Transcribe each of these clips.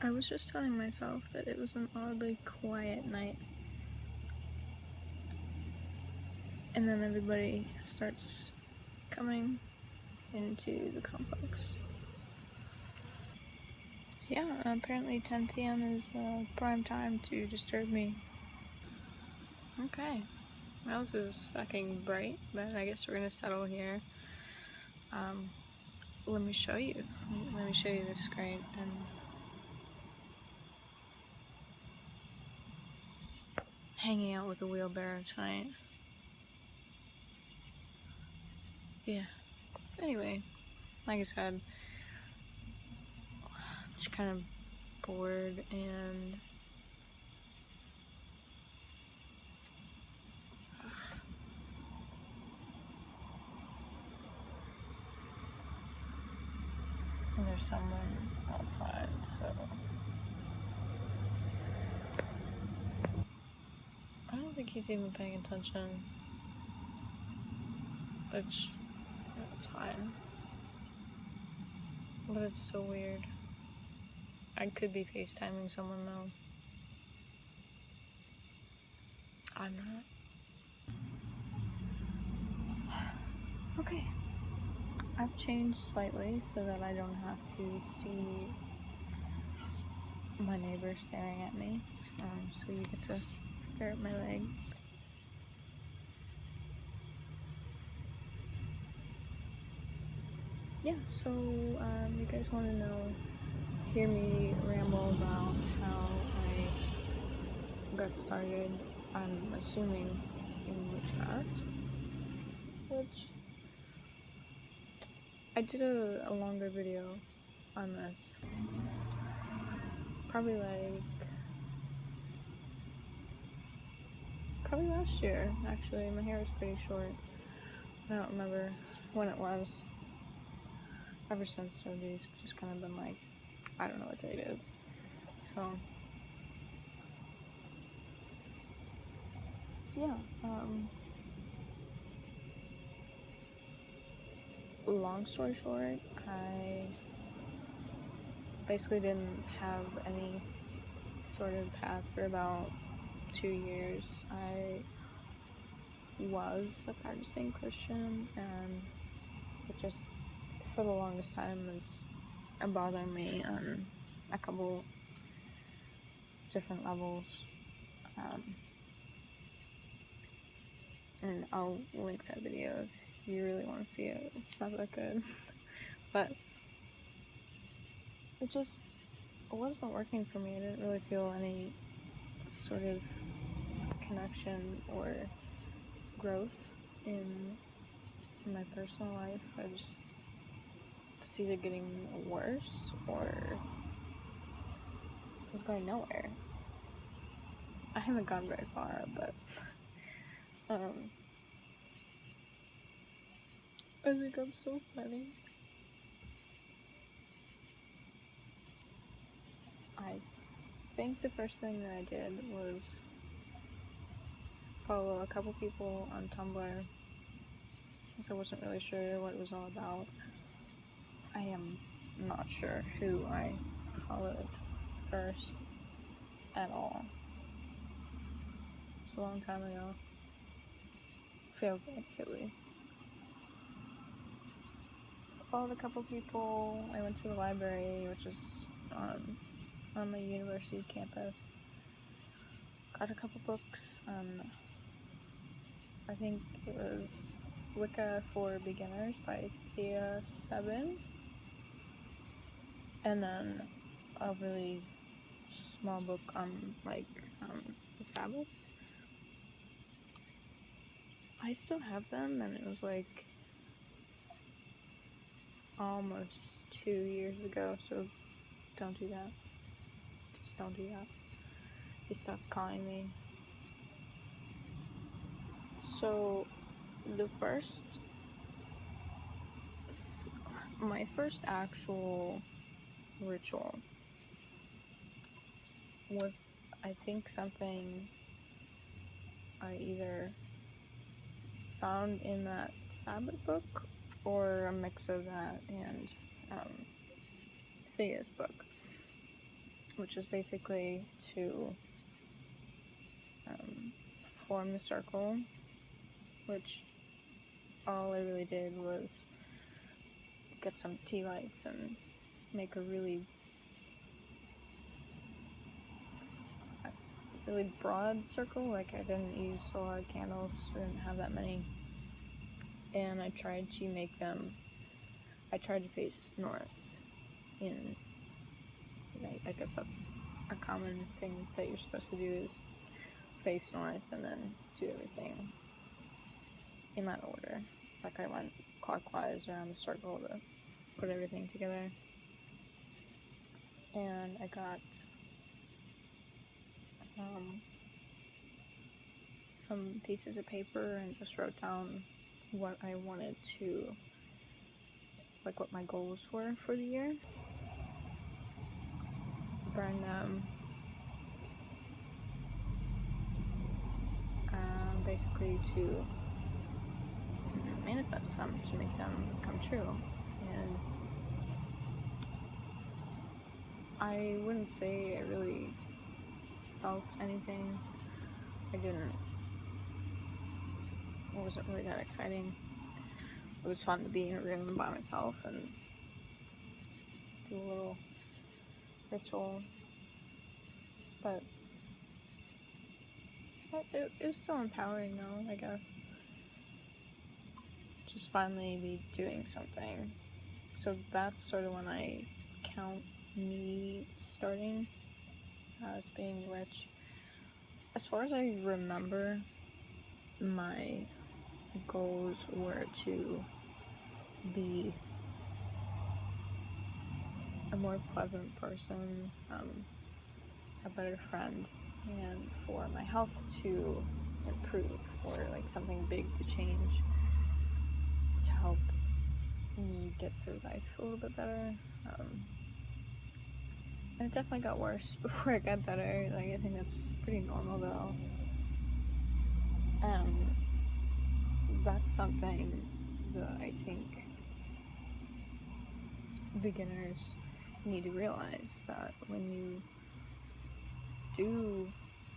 I was just telling myself that it was an oddly quiet night. And then everybody starts coming into the complex. Yeah, apparently 10 p.m. is prime time to disturb me. Okay, well, this is fucking bright, but I guess we're gonna settle here. Let me show you. Let me show you the screen. And hanging out with a wheelbarrow tonight. Yeah. Anyway, like I said, just kind of bored and there's someone outside, so I don't think he's even paying attention, which that's fine, but it's so weird. I could be FaceTiming someone though. I'm not. Okay. I've changed slightly so that I don't have to see my neighbor staring at me. So you get to stare at my legs. Yeah, so you guys want to hear me ramble about how I got started, I'm assuming, in witchcraft, which I did a longer video on this, probably last year, actually. My hair was pretty short. I don't remember when it was. Ever since, Soji's just kind of been like, I don't know what day it is. So, yeah, long story short, I basically didn't have any sort of path for about 2 years. I was a practicing Christian, and it just, for the longest time, was bothering me on a couple different levels. And I'll link that video if you really want to see it. It's not that good. But it wasn't working for me. I didn't really feel any sort of connection or growth in my personal life. I just was either getting worse or was going nowhere. I haven't gone very far, but I think I'm so funny. I think the first thing that I did was follow a couple people on Tumblr, since I wasn't really sure what it was all about. I am not sure who I followed first at all. It's a long time ago. Feels like, at least. I followed a couple people. I went to the library, which is on my university campus. Got a couple books. I think it was Wicca for Beginners by Thea 7. And then a really small book on, the Sabbaths. I still have them, and it was, almost 2 years ago, so don't do that. Just don't do that. They stopped calling me. So, my first actual ritual was, I think, something I either found in that Sabbath book or a mix of that and Thea's book. which is basically to form the circle, which all I really did was get some tea lights and make a really broad circle. Like, I didn't use a lot of candles, I didn't have that many, and I tried to face north in, I guess that's a common thing that you're supposed to do, is face north and then do everything in that order. Like, I went clockwise around the circle to put everything together, and I got some pieces of paper and just wrote down what I wanted to, like, what my goals were for the year. Burned them, basically to manifest them, to make them come true. And I wouldn't say I really felt anything. It wasn't really that exciting. It was fun to be in a room by myself and do a little ritual, but it was still empowering though, I guess. Just finally be doing something. So that's sort of when I count me starting as being rich. As far as I remember, my goals were to be a more pleasant person, a better friend, and for my health to improve, or like something big to change to help me get through life a little bit better. And it definitely got worse before it got better. Like, I think that's pretty normal though. That's something that I think beginners need to realize, that when you do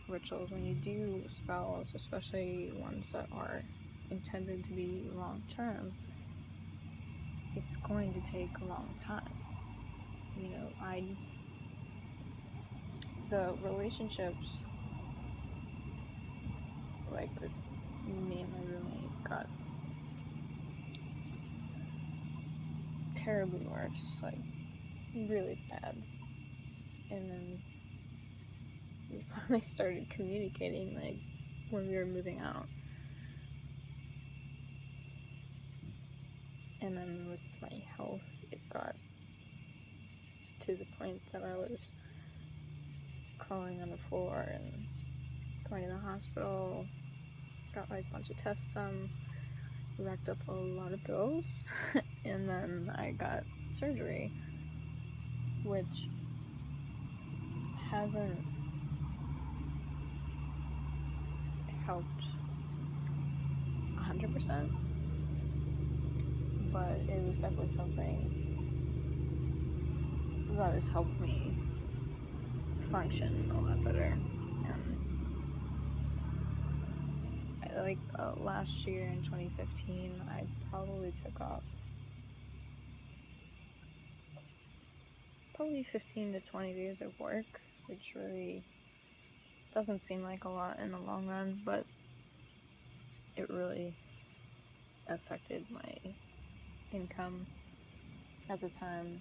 rituals, when you do spells, especially ones that are intended to be long-term, it's going to take a long time. You know, the relationships, like with me and my roommate, got terribly worse, like really bad. And then we finally started communicating, like, when we were moving out. And then with my health, it got to the point that I was crawling on the floor and going to the hospital, got like a bunch of tests done, racked up a lot of bills, and then I got surgery, which hasn't helped 100%, but it was definitely something that has helped me function a lot better. And like last year in 2015, I probably took off probably 15 to 20 days of work, which really doesn't seem like a lot in the long run, but it really affected my income at the time.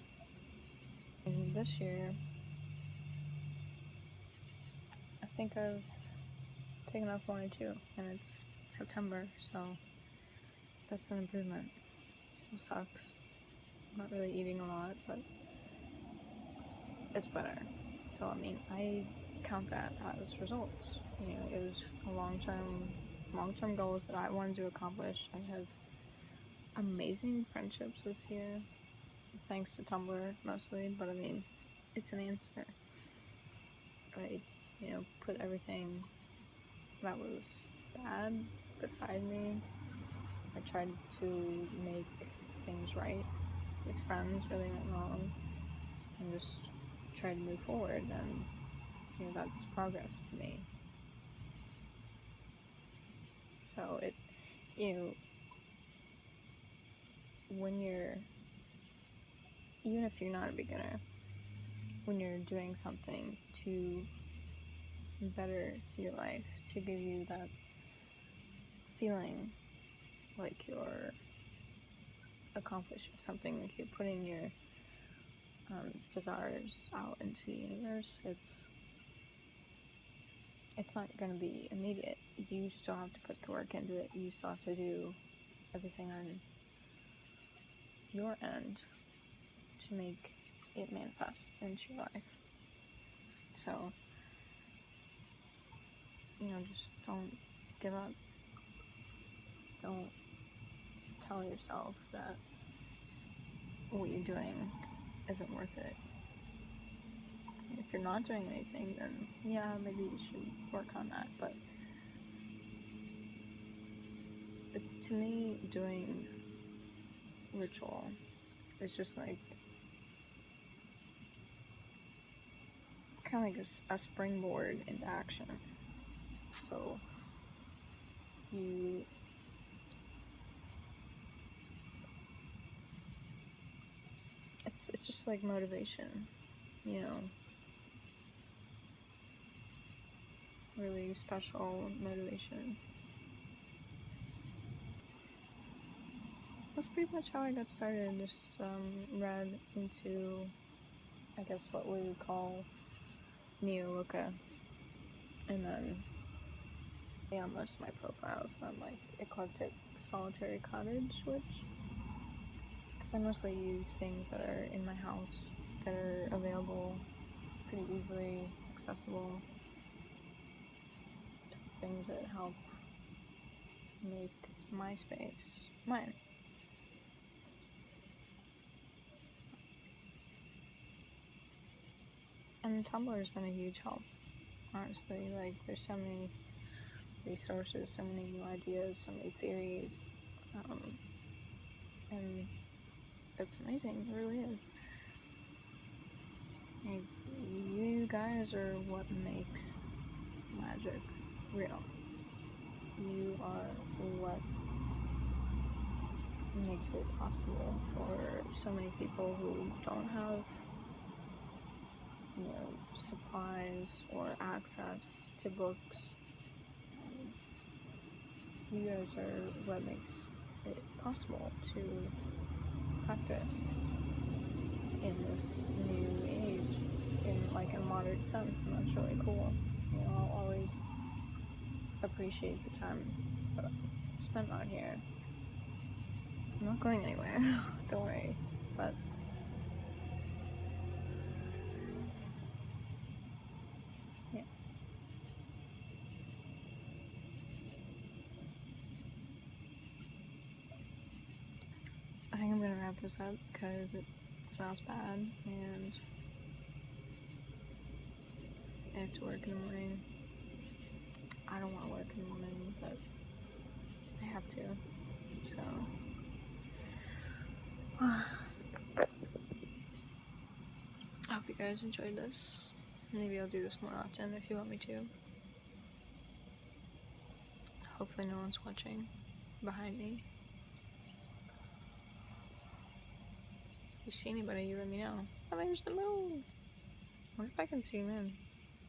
And this year, I think I've taken off 1 or 2, and it's September, so that's an improvement. It still sucks. I'm not really eating a lot, but it's better. So, I mean, I count that as results. You know, it was a long-term goals that I wanted to accomplish. I have amazing friendships this year, thanks to Tumblr mostly, but I mean, it's an answer. I, put everything that was bad beside me. I tried to make things right with friends really went wrong, and just try to move forward, then, you know, that's progress to me. So it, you know, when you're, even if you're not a beginner, when you're doing something to better your life, to give you that feeling like you're accomplishing something, like you're putting your desires out into the universe, it's not going to be immediate. You still have to put the work into it. You still have to do everything on your end to make it manifest into your life. So, you know, just don't give up. Don't tell yourself that what you're doing isn't worth it. If you're not doing anything, then yeah, maybe you should work on that. But to me, doing ritual is just like kind of like a springboard into action. So it's just like motivation, you know, really special motivation. That's pretty much how I got started. Just read into, I guess, what we would call Neo-Wicca, and then on most of my profiles I'm like eclectic solitary cottage witch, because I mostly use things that are in my house that are available, pretty easily accessible, things that help make my space mine. And Tumblr's been a huge help, honestly. Like, there's so many resources, so many new ideas, so many theories, and it's amazing. It really is. Like, you guys are what makes magic real. You are what makes it possible for so many people who don't have, you know, supplies or access to books. You guys are what makes it possible to practice in this new age, in like a modern sense, and that's really cool. You know, I'll always appreciate the time that I've spent out here. I'm not going anywhere, don't worry, but yeah. I think I'm gonna wrap this up because it smells bad and I have to work in the morning. I don't want to work in the morning, but I have to, so I hope you guys enjoyed this. Maybe I'll do this more often if you want me to. Hopefully no one's watching behind me. If you see anybody, you let me know. Oh, there's the moon! I wonder if I can see the moon.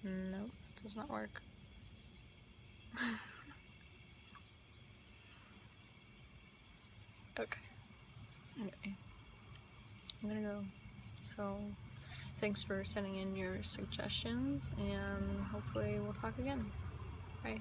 Nope, it does not work. Okay. Anyway, I'm gonna go. So, thanks for sending in your suggestions, and hopefully we'll talk again. Bye.